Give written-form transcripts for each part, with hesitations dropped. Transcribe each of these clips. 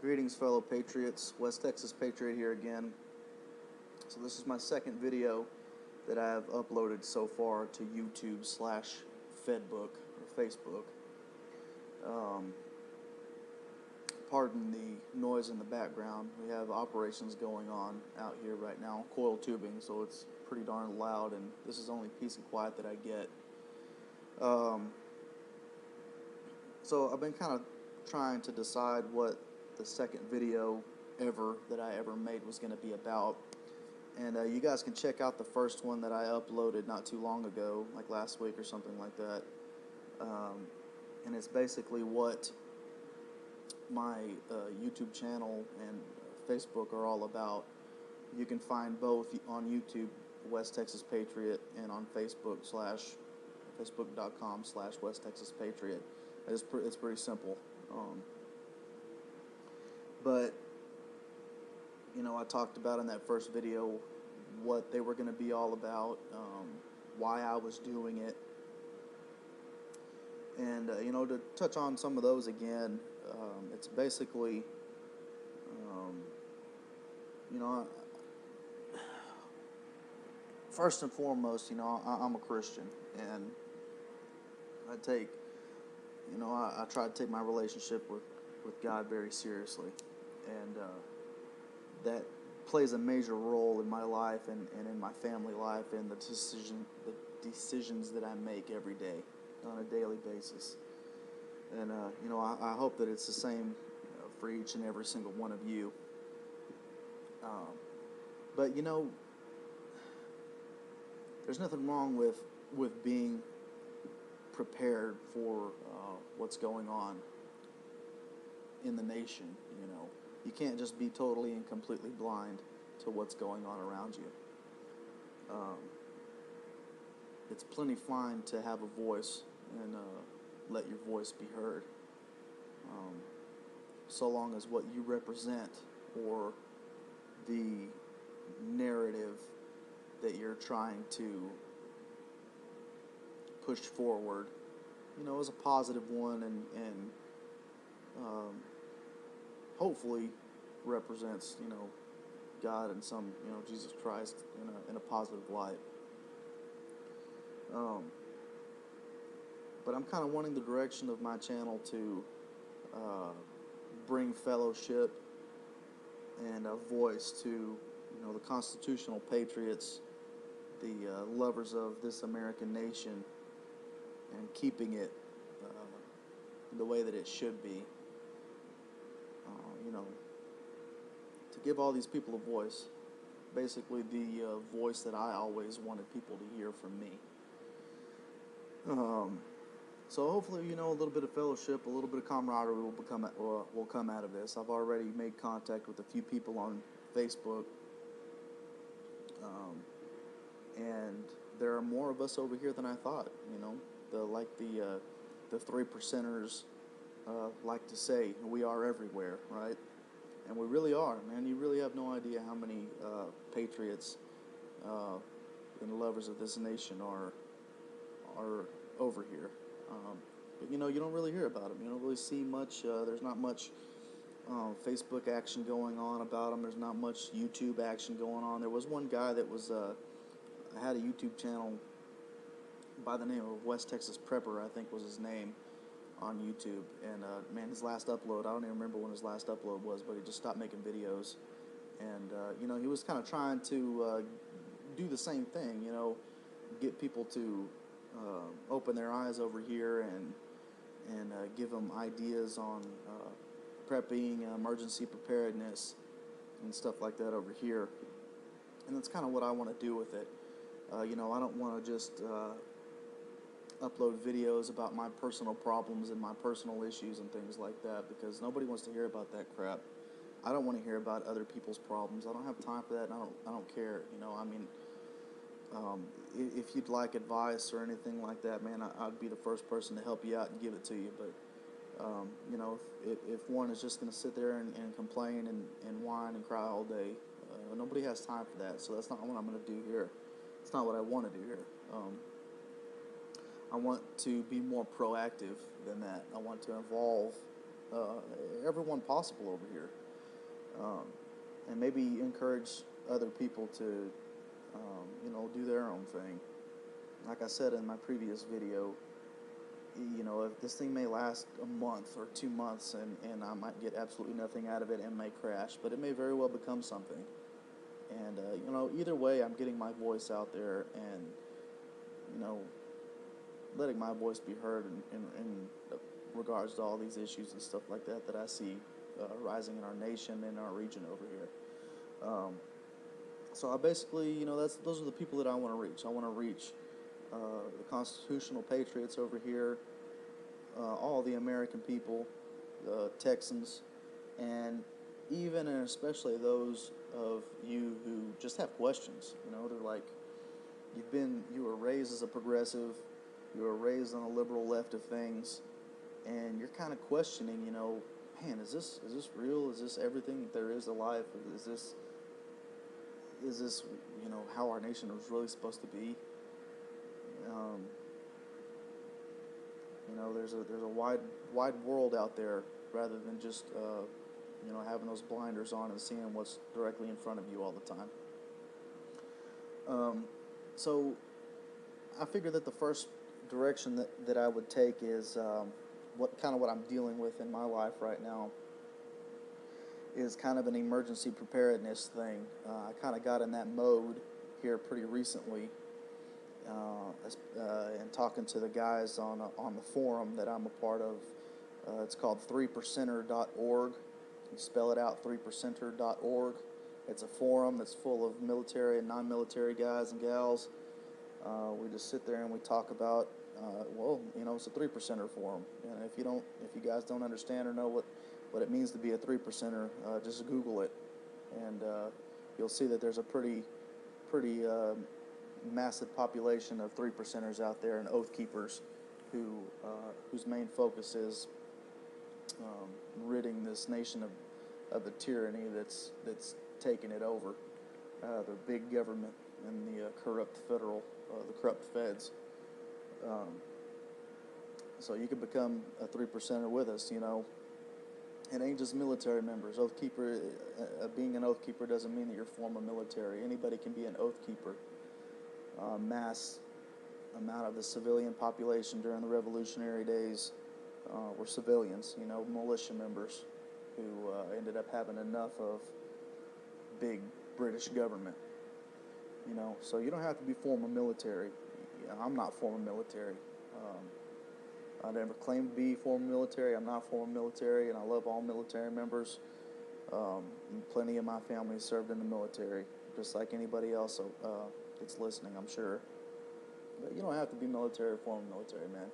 Greetings, fellow Patriots. West Texas Patriot here again. So this is my second video that I've uploaded so far to YouTube/Fedbook or Facebook. Pardon the noise in the background. We have operations going on out here right now, coil tubing, so it's pretty darn loud, and this is the only peace and quiet that I get. So I've been kind of trying to decide what the second video that I ever made was going to be about, and you guys can check out the first one that I uploaded not too long ago, like last week or something like that. And it's basically what my YouTube channel and Facebook are all about. You can find both on YouTube, West Texas Patriot, and on Facebook facebook.com/West Texas Patriot. It's pretty simple. But you know, I talked about in that first video what they were going to be all about, why I was doing it, and you know, to touch on some of those again, it's basically, you know, first and foremost, you know, I'm a Christian, and I take, you know, I try to take my relationship with God very seriously, and that plays a major role in my life and in my family life and the decisions that I make every day on a daily basis. And you know, I hope that it's the same for each and every single one of you. But you know, there's nothing wrong with being prepared for what's going on in the nation. You know, you can't just be totally and completely blind to what's going on around you. It's plenty fine to have a voice and let your voice be heard, so long as what you represent or the narrative that you're trying to push forward, you know, is a positive one, and hopefully represents, you know, God and some, you know, Jesus Christ in a positive light. But I'm kind of wanting the direction of my channel to bring fellowship and a voice to, you know, the constitutional patriots, the lovers of this American nation, and keeping it the way that it should be. You know, to give all these people a voice, basically the voice that I always wanted people to hear from me. So hopefully, you know, a little bit of fellowship, a little bit of camaraderie will come out of this. I've already made contact with a few people on Facebook, and there are more of us over here than I thought. You know, the 3%ers like to say, we are everywhere, right? And we really are, man. You really have no idea how many patriots and lovers of this nation are over here. But you know, you don't really hear about them. You don't really see much. There's not much Facebook action going on about them. There's not much YouTube action going on. There was one guy that was had a YouTube channel by the name of West Texas Prepper, I think was his name, on YouTube. And man, his last upload, I don't even remember when his last upload was, but he just stopped making videos. And you know, he was kind of trying to do the same thing. You know, get people to open their eyes over here and give them ideas on prepping, emergency preparedness, and stuff like that over here. And that's kind of what I want to do with it. You know, I don't want to just upload videos about my personal problems and my personal issues and things like that, because nobody wants to hear about that crap. I don't want to hear about other people's problems. I don't have time for that, and I don't care. You know, I mean, if you'd like advice or anything like that, man, I'd be the first person to help you out and give it to you. But you know, if one is just going to sit there and complain and whine and cry all day, nobody has time for that. So that's not what I'm going to do here. It's not what I want to do here. I want to be more proactive than that. I want to involve uh, everyone possible over here, um, and maybe encourage other people to, do their own thing. Like I said in my previous video, if this thing may last a month or 2 months, and I might get absolutely nothing out of it and may crash, but it may very well become something. And, either way, I'm getting my voice out there and, you know, letting my voice be heard in regards to all these issues and stuff like that I see rising in our nation and our region over here. So I basically, those are the people that I want to reach. I want to reach the constitutional patriots over here, all the American people, the Texans, and even and especially those of you who just have questions. They're like, you were raised as a progressive, you were raised on a liberal left of things, and you're kind of questioning, man, is this real? Is this everything that there is to life? Is this how our nation was really supposed to be? There's a wide world out there, rather than just having those blinders on and seeing what's directly in front of you all the time. So I figured that the first direction that I would take is what I'm dealing with in my life right now is kind of an emergency preparedness thing. I kind of got in that mode here pretty recently, and talking to the guys on the forum that I'm a part of. It's called 3percenter.org. You spell it out, 3percenter.org. It's a forum that's full of military and non-military guys and gals. We just sit there and we talk about, it's a 3percenter forum. And if you guys don't understand or know what it means to be a 3percenter, just Google it, and you'll see that there's a pretty massive population of 3percenters out there, and oath keepers whose main focus is ridding this nation of the tyranny that's taken it over, the big government and the corrupt feds. So you can become a 3percenter with us. It ain't just military members. Oath keeper, being an oath keeper doesn't mean that you're former military. Anybody can be an oath keeper. Mass amount of the civilian population during the Revolutionary days were civilians, militia members who ended up having enough of big British government. So you don't have to be former military. I'm not former military. I never claimed to be former military. I'm not former military, and I love all military members. Plenty of my family served in the military, just like anybody else that's listening, I'm sure. But you don't have to be military or former military, man.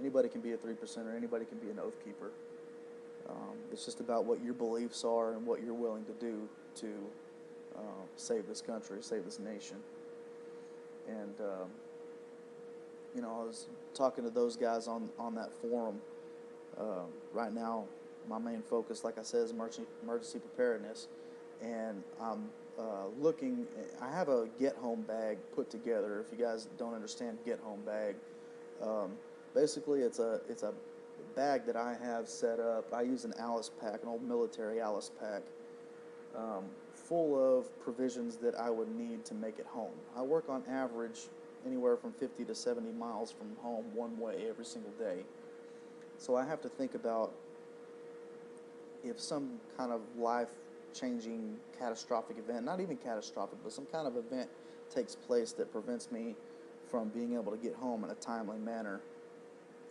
Anybody can be a 3percenter. Anybody can be an oath keeper. It's just about what your beliefs are and what you're willing to do to save this country, save this nation. And I was talking to those guys on that forum. Right now, my main focus, like I said, is emergency preparedness, and I'm looking. I have a Get Home bag put together. If you guys don't understand Get Home bag, basically it's a bag that I have set up. I use an Alice pack, an old military Alice pack, full of provisions that I would need to make it home. I work on average anywhere from 50 to 70 miles from home one way every single day. So I have to think about if some kind of life-changing catastrophic event, not even catastrophic, but some kind of event takes place that prevents me from being able to get home in a timely manner,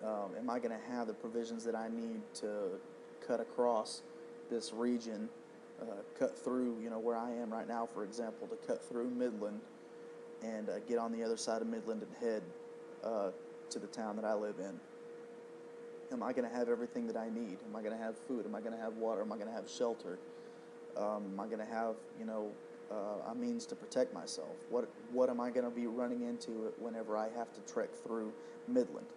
am I going to have the provisions that I need to cut across this region, cut through, where I am right now, for example, to cut through Midland and get on the other side of Midland and head to the town that I live in? Am I going to have everything that I need? Am I going to have food? Am I going to have water? Am I going to have shelter? Am I going to have, a means to protect myself? What am I going to be running into whenever I have to trek through Midland?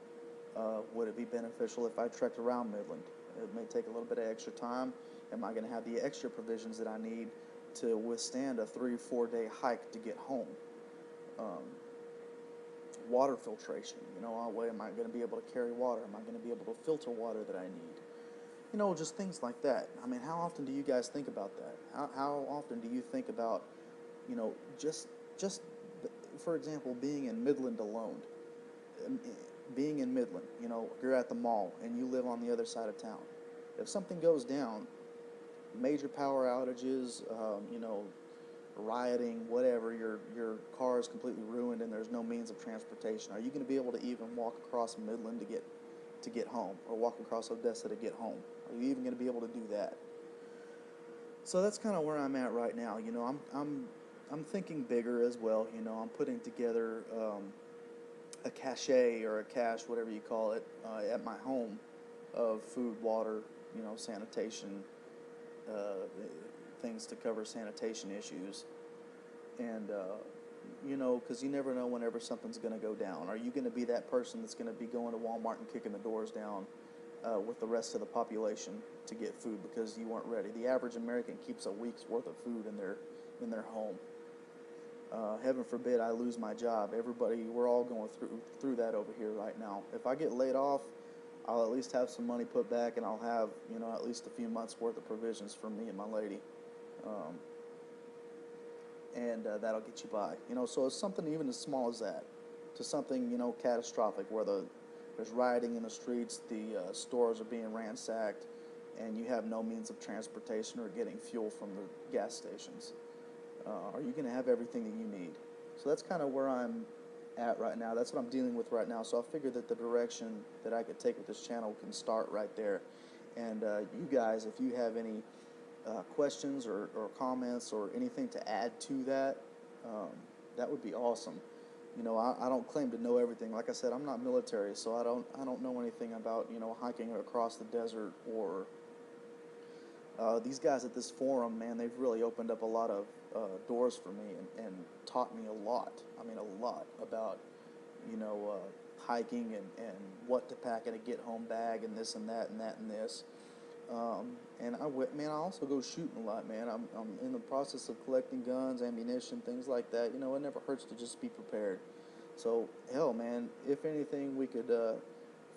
Would it be beneficial if I trekked around Midland? It may take a little bit of extra time. Am I going to have the extra provisions that I need to withstand a 3 or 4 day hike to get home? Water filtration, am I going to be able to carry water? Am I going to be able to filter water that I need? Just things like that. I mean, how often do you guys think about that? How often do you think about, you know, just just for example, being in Midland alone, um, being in Midland, you're at the mall and you live on the other side of town. If something goes down, major power outages, rioting, whatever, your car is completely ruined and there's no means of transportation. Are you going to be able to even walk across Midland to get home, or walk across Odessa to get home? Are you even going to be able to do that? So that's kind of where I'm at right now. I'm thinking bigger as well. I'm putting together a cache or a cache, whatever you call it, at my home of food, water, sanitation, uh, things to cover sanitation issues, and because you never know whenever something's going to go down. Are you going to be that person that's going to be going to Walmart and kicking the doors down with the rest of the population to get food because you weren't ready? The average American keeps a week's worth of food in their home. Heaven forbid I lose my job. Everybody, we're all going through that over here right now. If I get laid off, I'll at least have some money put back, and I'll have at least a few months worth of provisions for me and my lady. Um, and that'll get you by. So it's something even as small as that, to something catastrophic where there's rioting in the streets, the stores are being ransacked, and you have no means of transportation or getting fuel from the gas stations. Are you going to have everything that you need? So that's kind of where I'm at right now. That's what I'm dealing with right now. So I figured that the direction that I could take with this channel can start right there. And you guys, if you have any questions or comments or anything to add to that, that would be awesome. I don't claim to know everything. Like I said, I'm not military, so I don't know anything about hiking across the desert or these guys at this forum. Man, they've really opened up a lot of doors for me and taught me a lot. I mean, a lot about hiking and what to pack in a get home bag and this and that and that and this. And I also go shooting a lot, man. I'm in the process of collecting guns, ammunition, things like that. It never hurts to just be prepared. So, hell, man, if anything, we could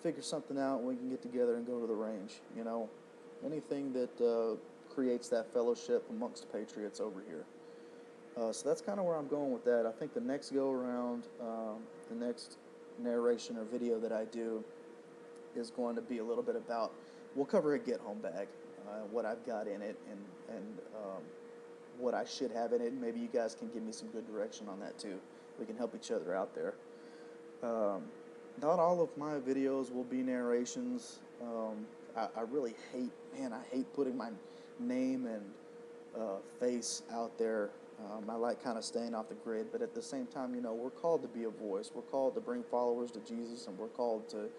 figure something out and we can get together and go to the range. Anything that creates that fellowship amongst patriots over here. So that's kind of where I'm going with that. I think the next go around, the next narration or video that I do is going to be a little bit about, we'll cover a get home bag, what I've got in it, and what I should have in it. Maybe you guys can give me some good direction on that too. We can help each other out there. Not all of my videos will be narrations. I really I hate putting my name and face out there. I like kind of staying off the grid, but at the same time, we're called to be a voice. We're called to bring followers to Jesus, and we're called to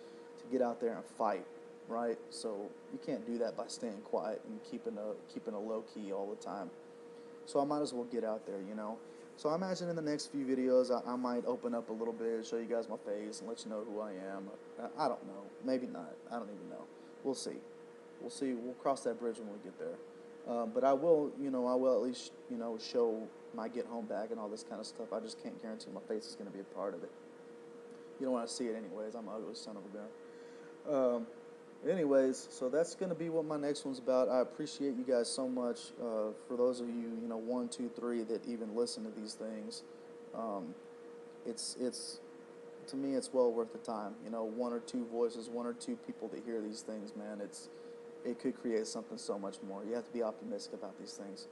get out there and fight, right? So you can't do that by staying quiet and keeping a low key all the time. So I might as well get out there, So I imagine in the next few videos, I might open up a little bit, show you guys my face, and let you know who I am. I don't know. Maybe not. I don't even know. We'll see. We'll see. We'll cross that bridge when we get there. But I will at least, show my get home bag and all this kind of stuff. I just can't guarantee my face is going to be a part of it. You don't want to see it anyways. I'm an ugly son of a gun. Anyways, so that's going to be what my next one's about. I appreciate you guys so much. For those of you, 1, 2, 3 that even listen to these things, it's to me, it's well worth the time. 1 or 2 voices, 1 or 2 people that hear these things, man, it could create something so much more. You have to be optimistic about these things.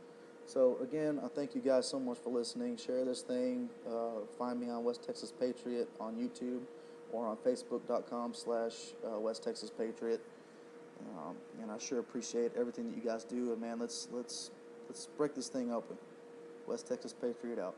So again, I thank you guys so much for listening. Share this thing. Find me on West Texas Patriot on YouTube or on Facebook.com/West Texas Patriot. And I sure appreciate everything that you guys do. And man, let's break this thing open. West Texas Patriot out.